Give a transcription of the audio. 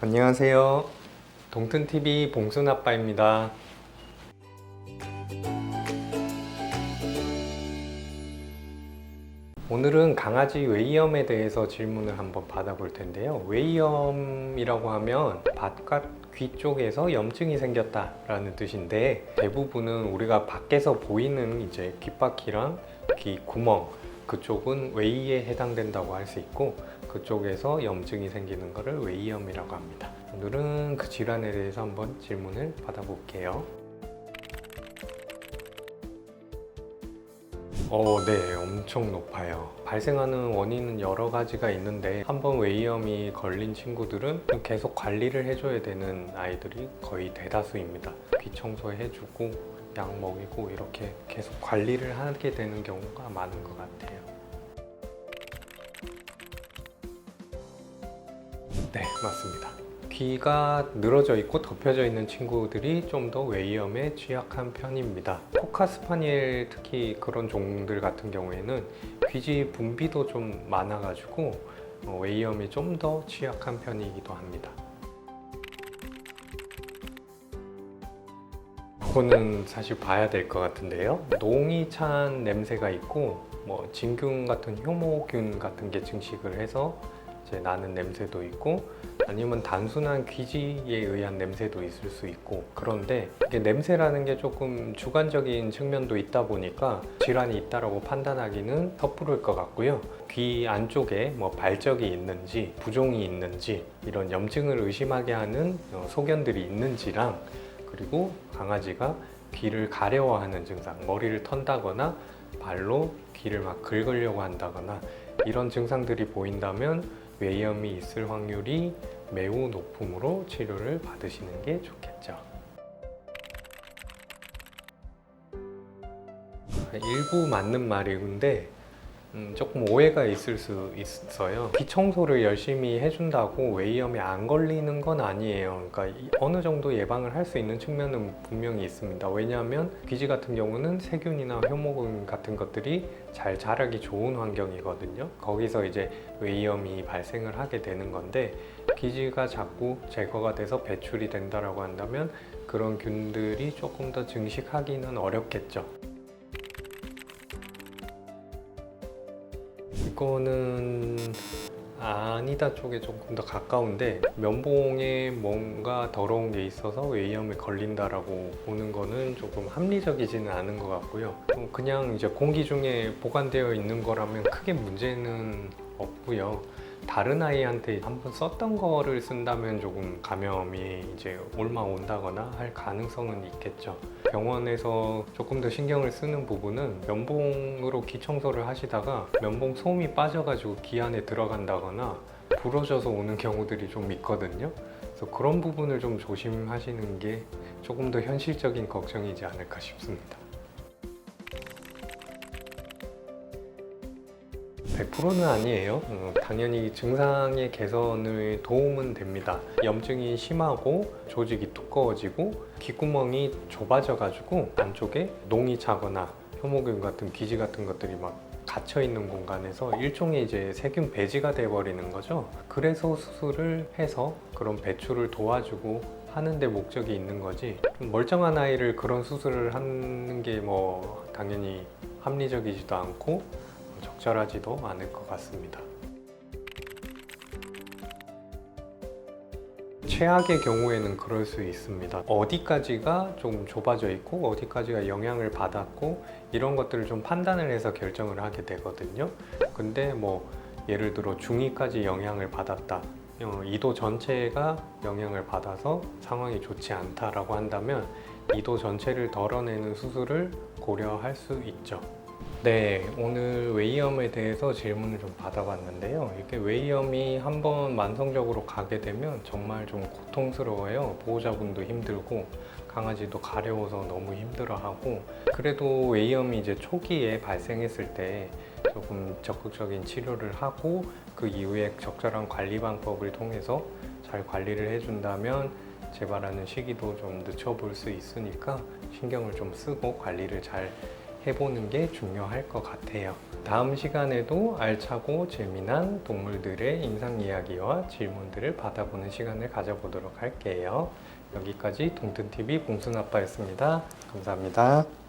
안녕하세요. 동튼TV 봉순아빠입니다. 오늘은 강아지 웨이염에 대해서 질문을 한번 받아볼 텐데요. 웨이염이라고 하면 바깥 귀 쪽에서 염증이 생겼다라는 뜻인데, 대부분은 우리가 밖에서 보이는 이제 귓바퀴랑 귀 구멍, 그쪽은 웨이에 해당된다고 할 수 있고, 그쪽에서 염증이 생기는 것을 웨이염이라고 합니다. 오늘은 그 질환에 대해서 한번 질문을 받아볼게요. 네, 엄청 높아요. 발생하는 원인은 여러 가지가 있는데, 한번 웨이염이 걸린 친구들은 계속 관리를 해줘야 되는 아이들이 거의 대다수입니다. 귀 청소해주고 약 먹이고 이렇게 계속 관리를 하게 되는 경우가 많은 것 같아요. 네, 맞습니다. 귀가 늘어져 있고 덮여져 있는 친구들이 좀 더 웨이염에 취약한 편입니다. 코카스파니엘, 특히 그런 종들 같은 경우에는 귀지 분비도 좀 많아가지고 웨이염에 좀 더 취약한 편이기도 합니다. 그거는 사실 봐야 될 것 같은데요. 농이 찬 냄새가 있고, 진균 같은 효모균 같은 게 증식을 해서 이제 나는 냄새도 있고, 아니면 단순한 귀지에 의한 냄새도 있을 수 있고, 그런데 이게 냄새라는 게 조금 주관적인 측면도 있다 보니까 질환이 있다라고 판단하기는 섣부를 것 같고요. 귀 안쪽에 발적이 있는지 부종이 있는지, 이런 염증을 의심하게 하는 소견들이 있는지랑, 그리고 강아지가 귀를 가려워하는 증상, 머리를 턴다거나 발로 귀를 막 긁으려고 한다거나 이런 증상들이 보인다면 웨이염이 있을 확률이 매우 높으므로 치료를 받으시는 게 좋겠죠. 일부 맞는 말인데 조금 오해가 있을 수 있어요. 귀 청소를 열심히 해준다고 웨이염에 안 걸리는 건 아니에요. 그러니까 어느 정도 예방을 할 수 있는 측면은 분명히 있습니다. 왜냐하면 귀지 같은 경우는 세균이나 효모균 같은 것들이 잘 자라기 좋은 환경이거든요. 거기서 이제 웨이염이 발생을 하게 되는 건데, 귀지가 자꾸 제거가 돼서 배출이 된다라고 한다면 그런 균들이 조금 더 증식하기는 어렵겠죠. 이거는 아니다 쪽에 조금 더 가까운데, 면봉에 뭔가 더러운 게 있어서 웨이염에 걸린다라고 보는 거는 조금 합리적이지는 않은 것 같고요. 그냥 이제 공기 중에 보관되어 있는 거라면 크게 문제는 없고요. 다른 아이한테 한번 썼던 거를 쓴다면 조금 감염이 이제 옮아온다거나 할 가능성은 있겠죠. 병원에서 조금 더 신경을 쓰는 부분은, 면봉으로 귀 청소를 하시다가 면봉 솜이 빠져가지고 귀 안에 들어간다거나 부러져서 오는 경우들이 좀 있거든요. 그래서 그런 부분을 좀 조심하시는 게 조금 더 현실적인 걱정이지 않을까 싶습니다. 100%는 아니에요. 당연히 증상의 개선에 도움은 됩니다. 염증이 심하고 조직이 두꺼워지고 귓구멍이 좁아져 가지고 안쪽에 농이 차거나 효모균 같은 귀지 같은 것들이 막 갇혀 있는 공간에서 일종의 이제 세균 배지가 돼 버리는 거죠. 그래서 수술을 해서 그런 배출을 도와주고 하는 데 목적이 있는 거지, 좀 멀쩡한 아이를 그런 수술을 하는 게 당연히 합리적이지도 않고 적절하지도 않을 것 같습니다. 최악의 경우에는 그럴 수 있습니다. 어디까지가 좀 좁아져 있고 어디까지가 영향을 받았고, 이런 것들을 좀 판단을 해서 결정을 하게 되거든요. 근데 예를 들어 중위까지 영향을 받았다, 이도 전체가 영향을 받아서 상황이 좋지 않다라고 한다면 이도 전체를 덜어내는 수술을 고려할 수 있죠. 네, 오늘 웨이염에 대해서 질문을 좀 받아봤는데요. 이게 웨이염이 한번 만성적으로 가게 되면 정말 좀 고통스러워요. 보호자분도 힘들고 강아지도 가려워서 너무 힘들어하고, 그래도 웨이염이 이제 초기에 발생했을 때 조금 적극적인 치료를 하고 그 이후에 적절한 관리 방법을 통해서 잘 관리를 해준다면 재발하는 시기도 좀 늦춰볼 수 있으니까 신경을 좀 쓰고 관리를 잘 해보는 게 중요할 것 같아요. 다음 시간에도 알차고 재미난 동물들의 임상 이야기와 질문들을 받아보는 시간을 가져보도록 할게요. 여기까지 동튼TV 봉순아빠였습니다. 감사합니다.